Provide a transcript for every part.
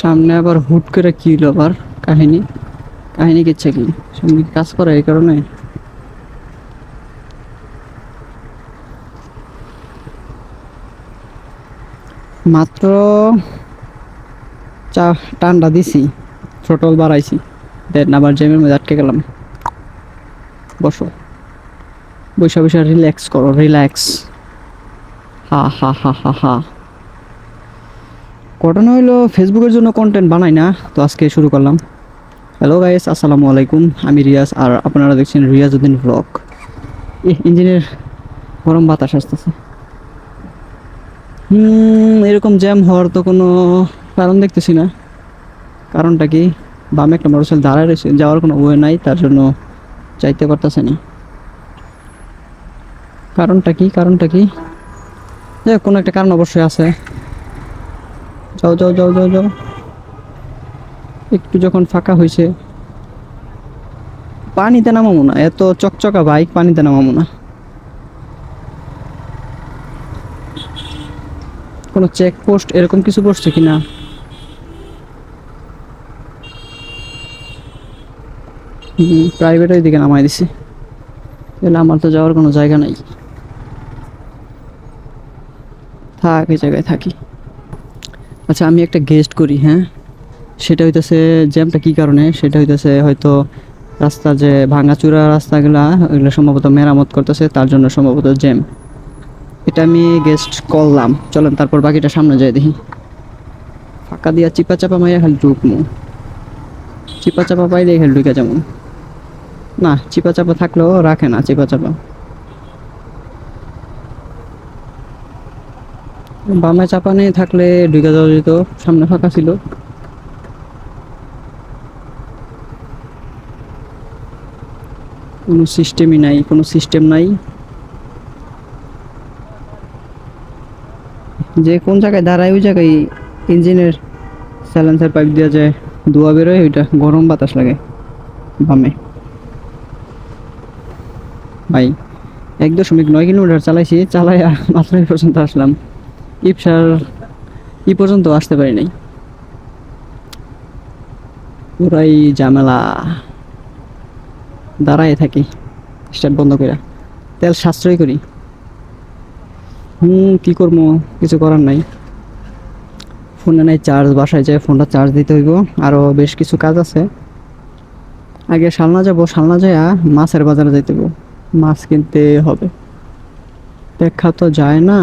সামনে আবার হুট করে কি হলো আবার? কাহিনী কাহিনী কিচ্ছে কি? সামনে কি কাজ করে এই কারণে? মাত্র চা টান্ডা দিছি, থ্রোটল বাড়াইছি, দেন আবার জ্যামের মধ্যে আটকে গেলাম। বসো, বৈশা বৈশা রিল্যাক্স করো, রিল্যাক্স। হা হা হা হা হা। ঘটনা হইলো ফেসবুকের জন্য কন্টেন্ট বানাই না, তো আজকে শুরু করলাম। হ্যালো গাইস, আসসালামু আলাইকুম। আমি রিয়াজ আর আপনারা দেখছেন রিয়াজ উদ্দিন ব্লগ। ইঞ্জিনের গরম বাতাস আসতেছে। এরকম জ্যাম হওয়ার তো কোনো কারণ দেখতেছি না। কারণটা কি? বামে একটা মোটরসাইকেল দাঁড়ায় রয়েছে, যাওয়ার কোনো ওয়ে নাই, তার জন্য যাইতে পারতেছে না। কারণটা কি? কারণটা কি? যাই হোক, কোনো একটা কারণ অবশ্যই আছে। যাও যাও যাও যাও যাও। একটু যখন ফাঁকা হয়েছে, পানিতে নামাবো না, এত চকচকা বাইক পানিতে নামাবো না। কোনো চেকপোস্ট এরকম কিছু পড়ছে কিনা? প্রাইভেট ওই দিকে নামাই দিছি, তাহলে আমার তো যাওয়ার কোনো জায়গা নাই। থাক, এই জায়গায় থাকি। আচ্ছা, আমি একটা গেস্ট করি, হ্যাঁ। সেটা হইতেছে জ্যামটা কী কারণে, সেটা হইতেছে হয়তো রাস্তা যে ভাঙাচুরা রাস্তাগুলা, ওইগুলো সম্ভবত মেরামত করতেছে, তার জন্য সম্ভবত জ্যাম। এটা আমি গেস্ট করলাম, চলেন তারপর বাকিটা সামনে যাই দেখি। ফাঁকা দিয়া চিপা চাপা মাইয়া খালি ঢুকমু, চিপা চাপা পাইলে খালি ঢুকে যেমন। না, চিপা চাপা থাকলেও রাখে না চিপা চাপা। বামে চাপা নেই থাকলে ঢুকে যাওয়া যেত, সামনে ফাঁকা ছিল। কোনো সিস্টেমই নাই, কোনো সিস্টেম নাই। যে কোন জায়গায় দাঁড়ায় ওই জায়গায় ইঞ্জিনের সাইলেন্সার পাইপ দেওয়া যায়, ধোয়া বেরোয়, ওইটা গরম বাতাস লাগে বামে। ভাই 1.9 কিলোমিটার চালাইছি, চালাইয়া মাত্র এই পর্যন্ত আসলাম। ইপসার ই পর্যন্ত আসতে পারি নাই। পুরাই ঝামেলা। দাঁড়ায় থাকি স্টার্ট বন্ধ করে, তেল সাশ্রয় করি। কি করবো, কিছু করার নাই। ফোনে নাই চার্জ, বাসায় যায় ফোনটা চার্জ দিতে হইব। আরও বেশ কিছু কাজ আছে। আগে শালনা যাব, শালনা যাইয়া মাছের বাজারে যাইতে হইব, মাছ কিনতে হবে। দেখা তো যায় না,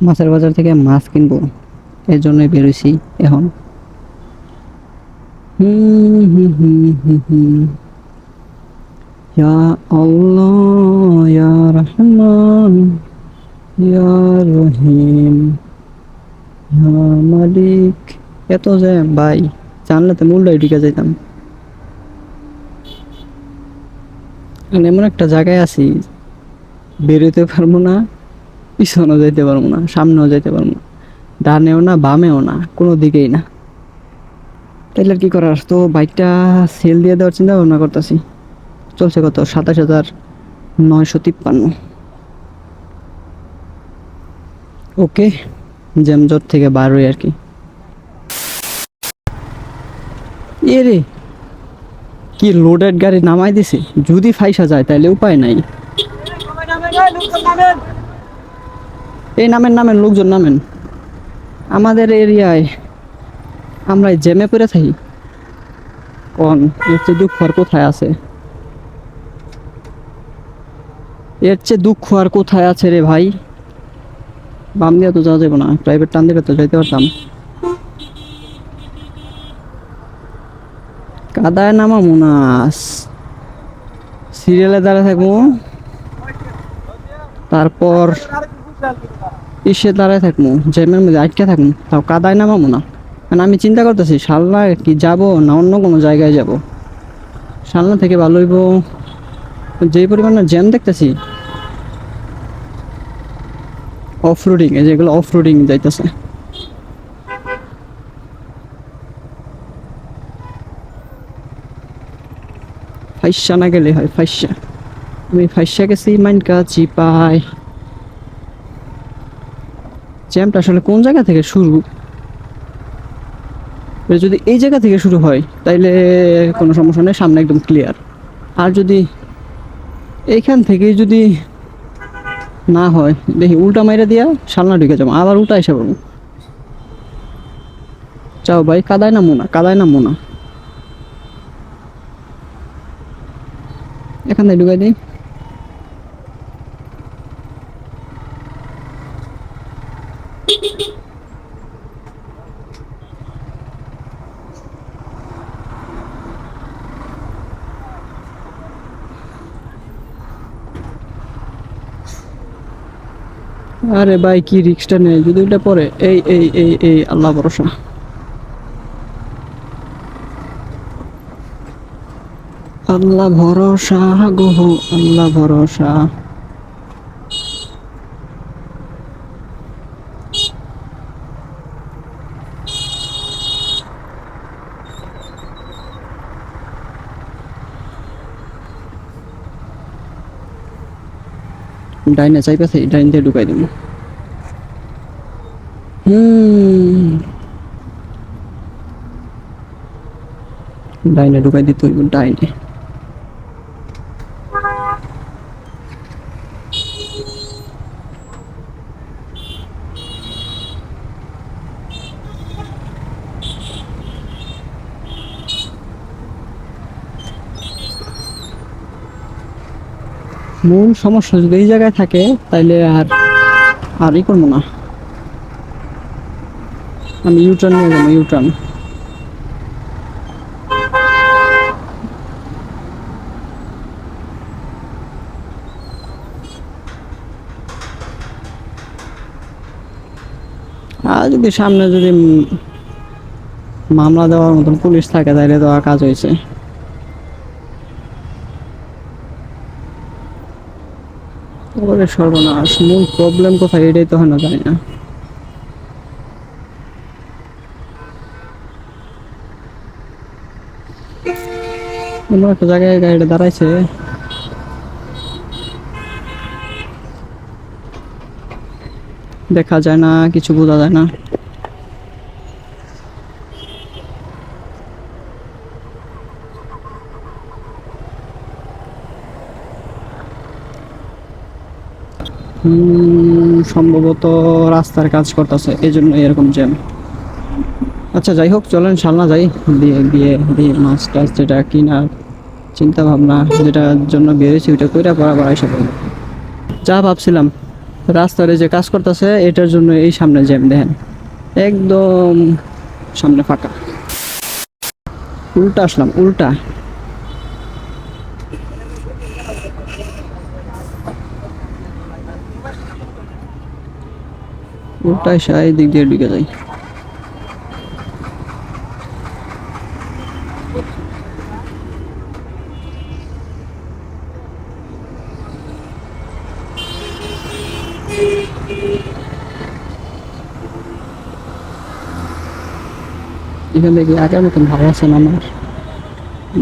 মাছের বাজার থেকে মাছ কিনবো, এর জন্যই বেরোইছি এখন। হুম হুম হুম হুম হুম। ইয়া আল্লাহ, ইয়া রহমান, ইয়া রহিম, ইয়া মালিক। এত জ্যাম ভাই, জানলে তো মূল্যই ঢুকে যাইতাম। মানে এমন একটা জায়গায় আছি, বেরোতে পারবো না, পিছনেও যাইতে পারবো না, সামনেও যাইতে পারবো না, ডানেও না বামেও না, কোনো দিকেই না। তাইলে আর কি করার, তো বাইকটা সেল দিয়ে দেওয়ার চিন্তা ভাবনা করতেছি। চলছে কত, 27,953। ওকে, জ্যামজট থেকে বার হই আর কি। এ রে, কি লোডেড গাড়ি নামাই দিছে, যদি ফাইসা যায় তাইলে উপায় নাই। এই নামেন নামেন, লোকজন নামেন। আমাদের এরিয়ায় আমরা জ্যামে পড়ে থাকি। কোন এর চেয়ে দুঃখ আর কোথায় আছে? এর চেয়ে দুঃখ আর কোথায় আছে রে ভাই? বাম দিয়ে তো যাওয়া যাবে না, প্রাইভেট টান দিলে তো যাইতে পারতাম। কাদায় নামাবো না, সিরিয়ালে দাঁড়ায় থাকবো, তারপর ইসে দাঁড়ায় থাকবো, জ্যামের মধ্যে আটকে থাকবো, তাও কাদায় নামাবো না। মানে আমি চিন্তা করতেছি শালনা কি যাব না অন্য কোনো জায়গায় যাব। শালনা থেকে ভালো হইব, যেই পরিমাণে জ্যাম দেখতেছি। অফ রোডিং, এই যেগুলো অফ রোডিং যাইতেছে। ফাইসা না গেলে হয়, ফাইসা। আমি ফাইসা গেছি মাইনকা চিপাই। জ্যামটা আসলে কোন জায়গা থেকে শুরু যদি এই জায়গা থেকে শুরু হয় তাইলে কোনো সমস্যা নেই, সামনে একদম ক্লিয়ার। আর যদি এইখান থেকে যদি না হয়, দেখি উল্টা মাইরা দিয়া সালনা ঢুকে যাবো, আবার উল্টা এসে পড়বো। চাও ভাই, কাদায় নামো না, কাদায় নামো না, এখান থেকে ঢুকাই দিই। আরে ভাই কি রিক্সটা নেই, যদি ওইটা পরে এই আল্লাহ ভরসা। আল্লাহ ভরসা গো, আল্লাহ ভরসা। ডাইনে চাইপাছে, ডাইন দিয়ে ঢুকাই দিব। ডাইনে ঢুকাই দিতে হইব, ডাইনে। মূল সমস্যা যদি এই জায়গায় থাকে তাইলে আর ই করবো না, আমি ইউটার্ন নিয়ে যাবো, ইউটার্ন। আর যদি সামনে যদি মামলা দেওয়ার মতন পুলিশ থাকে তাহলে তো কাজ হয়েছে। ওরে সর্বনাশ, মূল প্রবলেম কোথায় এটাই তো হয় না, জানি না। অন্য একটা জায়গায় গাড়িটা দাঁড়াইছে, দেখা যায় না, কিছু বোঝা যায় না। সম্ভবত রাস্তার কাজ করতেছে, এই জন্য এরকম জ্যাম। আচ্ছা যাই হোক, চলেন সালনা যাই, দিয়ে গিয়ে দিয়ে মাছ টাছ যেটা কিনার চিন্তা ভাবনা, যেটার জন্য বেরিয়েছি ওইটা কইরা বরাবর এসে পড়বো। যা ভাবছিলাম, রাস্তার যে কাজ করতেছে এটার জন্য এই সামনে জ্যাম, দেখেন একদম সামনে ফাঁকা। উল্টা আসলাম, উল্টা। উল্টা এসে এই দিক দিয়ে ঢুকে যাই। এখান থেকে আগের মতন ভালো আছে না আমার,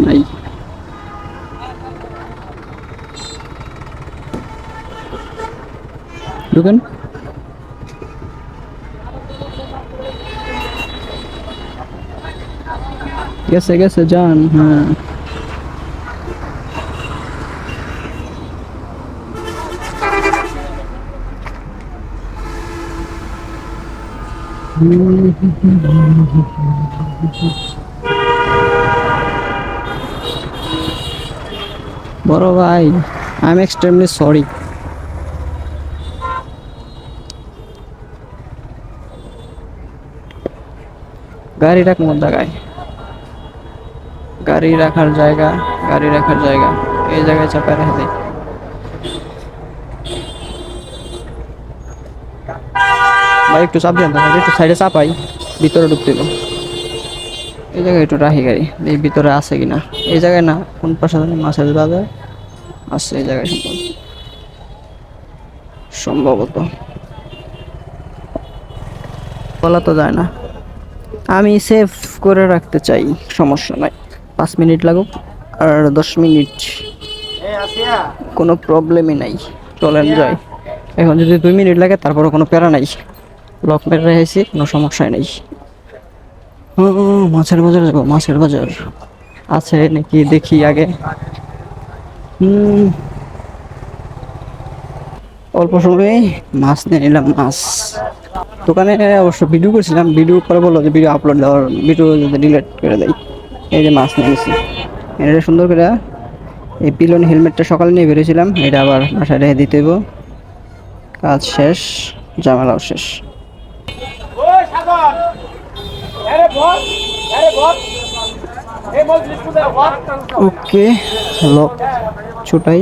নাই। ঢুকেন। গেছে গেছে, যান। হ্যাঁ বড় ভাই, আই এম এক্সট্রিমলি সরি। গাড়িটা কোন জায়গায়? গাড়ি রাখার জায়গা, গাড়ি রাখার জায়গা এই জায়গায় চাপা রেখে দেয়। ভাই একটু চাপ দেন, একটু সাইডে চাপাই, ভিতরে ঢুকতে দিল। এই জায়গায় একটু রাখি গাড়ি, এই ভিতরে আছে কিনা। এই জায়গায় না, কোন পাশে মাছের বাজার আছে, এই জায়গায় সম্ভবত বলা তো যায় না। আমি সেভ করে রাখতে চাই, সমস্যা নাই। 5 মিনিট লাগুক আর 10 মিনিট, কোনো প্রবলেমই নাই। চলেন যাই। এখন যদি 2 মিনিট লাগে তারপরে কোনো প্যারা নাই, লক মেরে রেখেছি, কোনো সমস্যা নেই। ও, মাছের বাজার যাবো, মাছের বাজার আছে নাকি দেখি আগে। হুম, অল্প সময়ে মাছ নিয়ে নিলাম, মাছ। দোকানে অবশ্য ভিডিও করছিলাম, ভিডিও করে বললো যে ভিডিও আপলোড দেওয়ার, ভিডিও যদি ডিলিট করে দেয়। এই যে মাছ নিয়ে গেছি, এটা সুন্দর করে। এই পিলন হেলমেটটা সকালে নিয়ে বেরিয়েছিলাম, এটা আবার বাসায় রেখে দিতে হইব। কাজ শেষ, ঝামেলাও শেষ। ওকে, লক ছোটাই,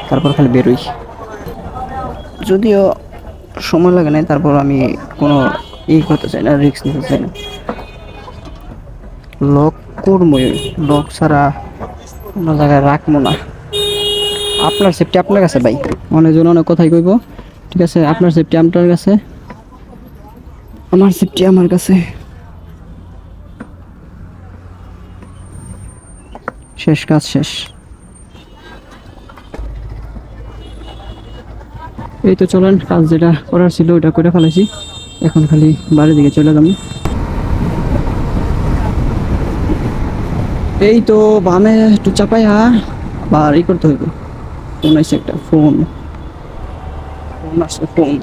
তারপর খালি বেরোই। যদিও সময় লাগে না, তারপর আমি কোনো করতে চাই না, রিস্ক নিতে চাই না। লক করবই, লক ছাড়া কোনো জায়গায় রাখবো না। আপনার সেফটি আপনার কাছে ভাই, অনেকজন অনেক কথাই কইব। ঠিক আছে, আপনার সেফটি আপনার কাছে, আমার সেফটি আমার কাছে। শেষ, কাজ শেষ। এই তো চলেন, কাজ যেটা করার ছিল ওটা করে ফেলেছি, এখন খালি বাড়ির দিকে চলে যাবো। এই তো বামে একটু চাপাই আবার করতে হইব। ফোন আছে একটা, ফোন ফোন আসছে, ফোন।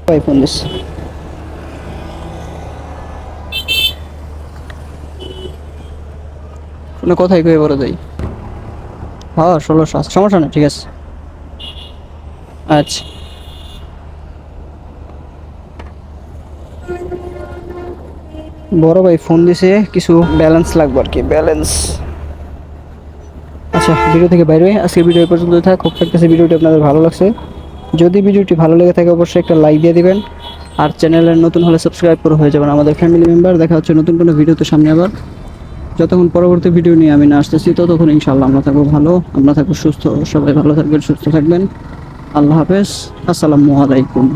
ভাই ফোন দিস, ফোনে কথাই কয়ে বড় যাই। হ্যাঁ 1600 আছে, সমস্যা নেই, ঠিক আছে। আচ্ছা, বড় ভাই ফোন দিছে, কিছু ব্যালেন্স লাগবে আর কি, ব্যালেন্স। আচ্ছা, ভিডিও থেকে বাইরে আজকে ভিডিও এই পর্যন্ত থাক। খুব থাকতেছে ভিডিওটি আপনাদের ভালো লাগছে। যদি ভিডিওটি ভালো লেগে থাকে অবশ্যই একটা লাইক দিয়ে দিবেন, আর চ্যানেলের নতুন হলে সাবস্ক্রাইব করে হয়ে যাবেন আমাদের ফ্যামিলি মেম্বার। দেখা হচ্ছে নতুন কোনো ভিডিওতে সামনে আবার। যতক্ষণ পরবর্তী ভিডিও নিয়ে আমি না আসতেছি, ততক্ষণ ইনশাআল্লাহ আমরা থাকবো ভালো, আমরা থাকবো সুস্থ। সবাই ভালো থাকবেন, সুস্থ থাকবেন। আল্লাহ হাফেজ, আসসালামু আলাইকুম।